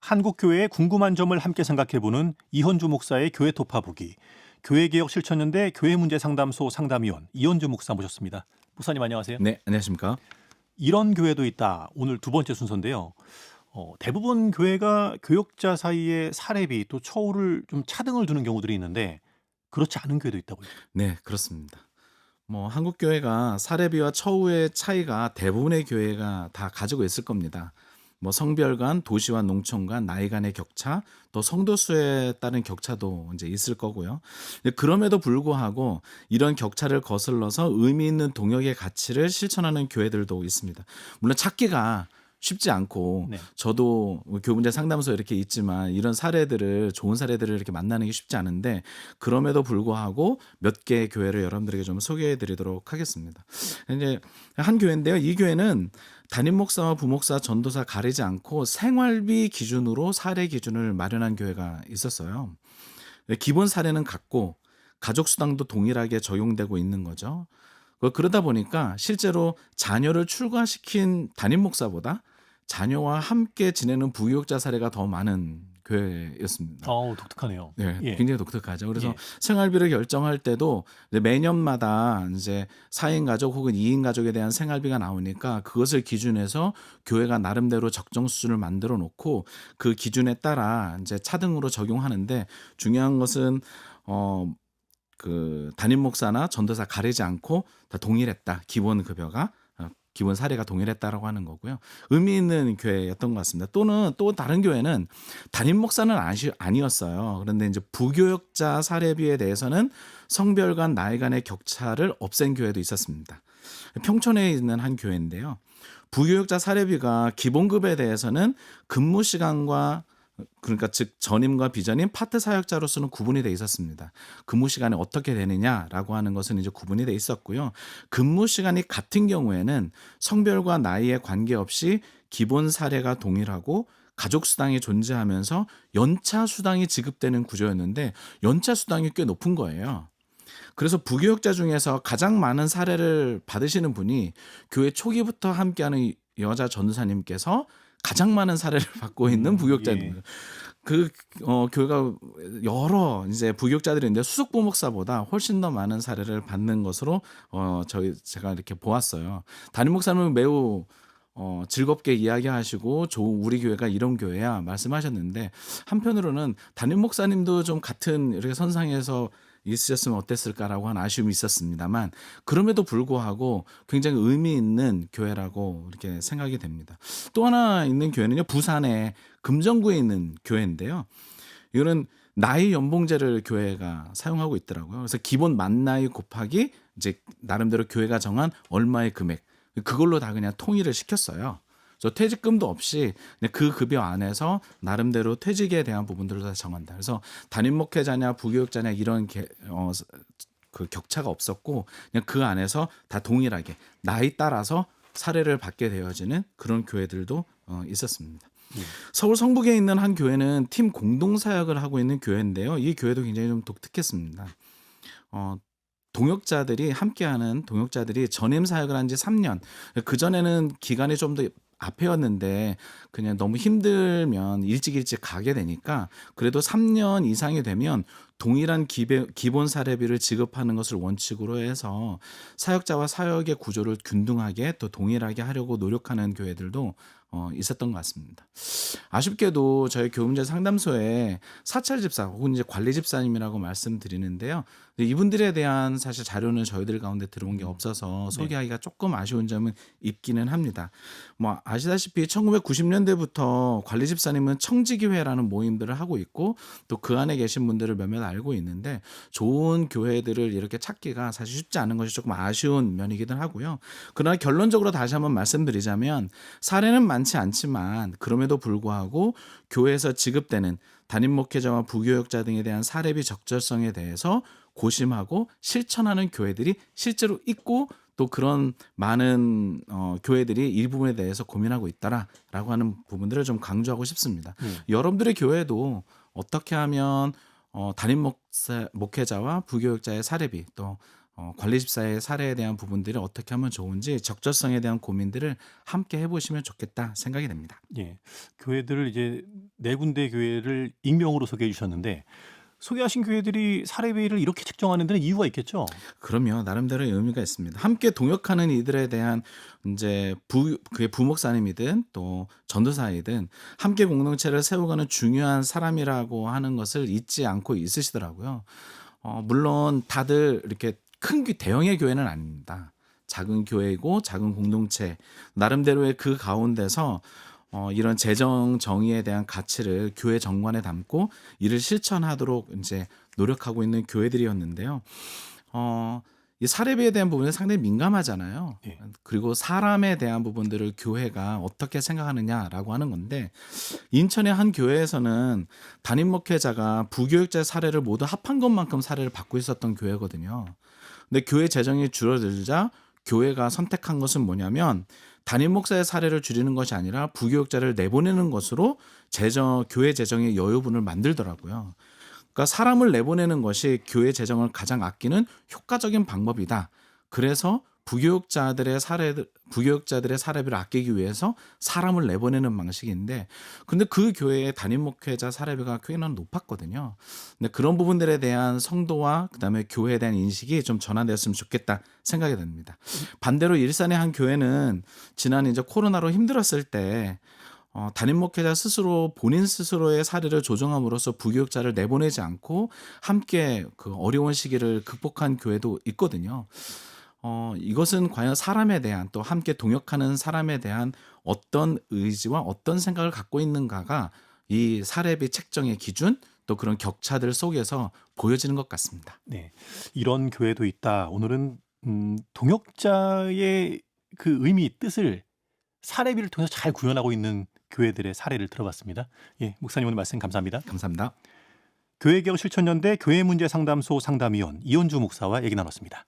한국 교회의 궁금한 점을 함께 생각해보는 이현주 목사의 교회 토파보기. 교회개혁 실천연대 교회문제상담소 상담위원 이현주 목사 모셨습니다. 목사님 안녕하세요. 네, 안녕하십니까? 이런 교회도 있다. 오늘 두 번째 순서인데요. 대부분 교회가 교역자 사이에 사례비 또 처우를 좀 차등을 두는 경우들이 있는데 그렇지 않은 교회도 있다고요. 네, 그렇습니다. 한국 교회가 사례비와 처우의 차이가 대부분의 교회가 다 가지고 있을 겁니다. 성별 간, 도시와 농촌 간, 나이 간의 격차, 또 성도 수에 따른 격차도 이제 있을 거고요. 그럼에도 불구하고 이런 격차를 거슬러서 의미 있는 동역의 가치를 실천하는 교회들도 있습니다. 물론 찾기가 쉽지 않고 네. 저도 교문제 상담소에 이렇게 있지만 이런 사례들을 좋은 사례들을 이렇게 만나는 게 쉽지 않은데 그럼에도 불구하고 몇 개의 교회를 여러분들에게 좀 소개해 드리도록 하겠습니다. 이제 한 교회인데요. 이 교회는 담임 목사와 부목사, 전도사 가리지 않고 생활비 기준으로 사례 기준을 마련한 교회가 있었어요. 기본 사례는 같고 가족 수당도 동일하게 적용되고 있는 거죠. 그러다 보니까 실제로 자녀를 출가시킨 담임 목사보다 자녀와 함께 지내는 부교육자 사례가 더 많은 교회였습니다. 독특하네요. 네, 예. 굉장히 독특하죠. 그래서 예. 생활비를 결정할 때도 이제 매년마다 이제 4인 가족 혹은 2인 가족에 대한 생활비가 나오니까 그것을 기준해서 교회가 나름대로 적정 수준을 만들어 놓고 그 기준에 따라 이제 차등으로 적용하는데 중요한 것은 그 담임 목사나 전도사 가리지 않고 다 동일했다. 기본 급여가 기본 사례가 동일했다라고 하는 거고요. 의미 있는 교회였던 것 같습니다. 또는 또 다른 교회는 담임 목사는 아니었어요. 그런데 이제 부교역자 사례비에 대해서는 성별 간 나이 간의 격차를 없앤 교회도 있었습니다. 평촌에 있는 한 교회인데요. 부교역자 사례비가 기본급에 대해서는 근무 시간과 그러니까 즉 전임과 비전임 파트 사역자로서는 구분이 돼 있었습니다. 근무 시간이 어떻게 되느냐라고 하는 것은 이제 구분이 돼 있었고요. 근무 시간이 같은 경우에는 성별과 나이에 관계없이 기본 사례가 동일하고 가족 수당이 존재하면서 연차 수당이 지급되는 구조였는데 연차 수당이 꽤 높은 거예요. 그래서 부교역자 중에서 가장 많은 사례를 받으시는 분이 교회 초기부터 함께하는 여자 전도사님께서 가장 많은 사례를 받고 있는 부교역자입니다. 교회가 여러 이제 부교역자들이 있는데 수석 부목사보다 훨씬 더 많은 사례를 받는 것으로 제가 이렇게 보았어요. 담임 목사님은 매우 즐겁게 이야기하시고 우리 교회가 이런 교회야 말씀하셨는데 한편으로는 담임 목사님도 좀 같은 이렇게 선상에서 있으셨으면 어땠을까라고 하는 아쉬움이 있었습니다만 그럼에도 불구하고 굉장히 의미 있는 교회라고 이렇게 생각이 됩니다. 또 하나 있는 교회는요. 부산의 금정구에 있는 교회인데요. 이거는 나이 연봉제를 교회가 사용하고 있더라고요. 그래서 기본 만 나이 곱하기 이제 나름대로 교회가 정한 얼마의 금액 그걸로 다 그냥 통일을 시켰어요. 그래서 퇴직금도 없이 그 급여 안에서 나름대로 퇴직에 대한 부분들을 다 정한다. 그래서 담임 목회자냐 부교육자냐 이런 그 격차가 없었고 그냥 그 안에서 다 동일하게 나이 따라서 사례를 받게 되어지는 그런 교회들도 있었습니다. 서울 성북에 있는 한 교회는 팀 공동 사역을 하고 있는 교회인데요. 이 교회도 굉장히 좀 독특했습니다. 함께하는 동역자들이 전임 사역을 한 지 3년. 그전에는 기간이 좀 더 앞에였는데 그냥 너무 힘들면 일찍 가게 되니까 그래도 3년 이상이 되면 동일한 기본 사례비를 지급하는 것을 원칙으로 해서 사역자와 사역의 구조를 균등하게 또 동일하게 하려고 노력하는 교회들도 있었던 것 같습니다. 아쉽게도 저희 교문제 상담소에 사찰 집사 혹은 이제 관리 집사님이라고 말씀드리는데요. 이분들에 대한 사실 자료는 저희들 가운데 들어온 게 없어서 소개하기가 조금 아쉬운 점은 있기는 합니다. 아시다시피 1990년대부터 관리 집사님은 청지기회라는 모임들을 하고 있고 또 그 안에 계신 분들을 몇몇 알고 있는데 좋은 교회들을 이렇게 찾기가 사실 쉽지 않은 것이 조금 아쉬운 면이기도 하고요. 그러나 결론적으로 다시 한번 말씀드리자면 사례는 많지 않지만 그럼에도 불구하고 교회에서 지급되는 담임 목회자와 부교역자 등에 대한 사례비 적절성에 대해서 고심하고 실천하는 교회들이 실제로 있고 또 그런 많은 교회들이 이 부분에 대해서 고민하고 있다라고 하는 부분들을 좀 강조하고 싶습니다. 여러분들의 교회도 어떻게 하면 담임 목회자와 부교역자의 사례비 또 관리 집사의 사례에 대한 부분들이 어떻게 하면 좋은지 적절성에 대한 고민들을 함께 해보시면 좋겠다 생각이 됩니다. 예. 교회들을 이제 네 군데 교회를 익명으로 소개해 주셨는데 소개하신 교회들이 사례비를 이렇게 책정하는 데는 이유가 있겠죠? 그럼요. 나름대로의 의미가 있습니다. 함께 동역하는 이들에 대한 이제 그게 부목사님이든 또 전도사이든 함께 공동체를 세워가는 중요한 사람이라고 하는 것을 잊지 않고 있으시더라고요. 물론 다들 이렇게 대형의 교회는 아닙니다. 작은 교회이고 작은 공동체 나름대로의 그 가운데서 이런 재정 정의에 대한 가치를 교회 정관에 담고 이를 실천하도록 이제 노력하고 있는 교회들이었는데요. 이 사례비에 대한 부분에 상당히 민감하잖아요. 예. 그리고 사람에 대한 부분들을 교회가 어떻게 생각하느냐라고 하는 건데 인천의 한 교회에서는 담임 목회자가 부교육자 사례를 모두 합한 것만큼 사례를 받고 있었던 교회거든요. 근데 교회 재정이 줄어들자 교회가 선택한 것은 뭐냐면 담임 목사의 사례를 줄이는 것이 아니라 부교육자를 내보내는 것으로 교회 재정의 여유분을 만들더라고요. 그러니까 사람을 내보내는 것이 교회 재정을 가장 아끼는 효과적인 방법이다. 그래서 부교육자들의 사례비를 아끼기 위해서 사람을 내보내는 방식인데, 근데 그 교회의 담임 목회자 사례비가 꽤나 높았거든요. 근데 그런 부분들에 대한 성도와 그다음에 교회에 대한 인식이 좀 전환되었으면 좋겠다 생각이 듭니다. 반대로 일산의 한 교회는 지난 이제 코로나로 힘들었을 때 담임 목회자 스스로 본인 스스로의 사례를 조정함으로써 부교육자를 내보내지 않고 함께 그 어려운 시기를 극복한 교회도 있거든요. 이것은 과연 사람에 대한 또 함께 동역하는 사람에 대한 어떤 의지와 어떤 생각을 갖고 있는가가 이 사례비 책정의 기준 또 그런 격차들 속에서 보여지는 것 같습니다. 네. 이런 교회도 있다. 오늘은 동역자의 그 의미, 뜻을 사례비를 통해서 잘 구현하고 있는 교회들의 사례를 들어봤습니다. 예, 목사님 오늘 말씀 감사합니다. 감사합니다. 교회개혁 실천연대 교회문제상담소 상담위원 이현주 목사와 얘기 나눴습니다.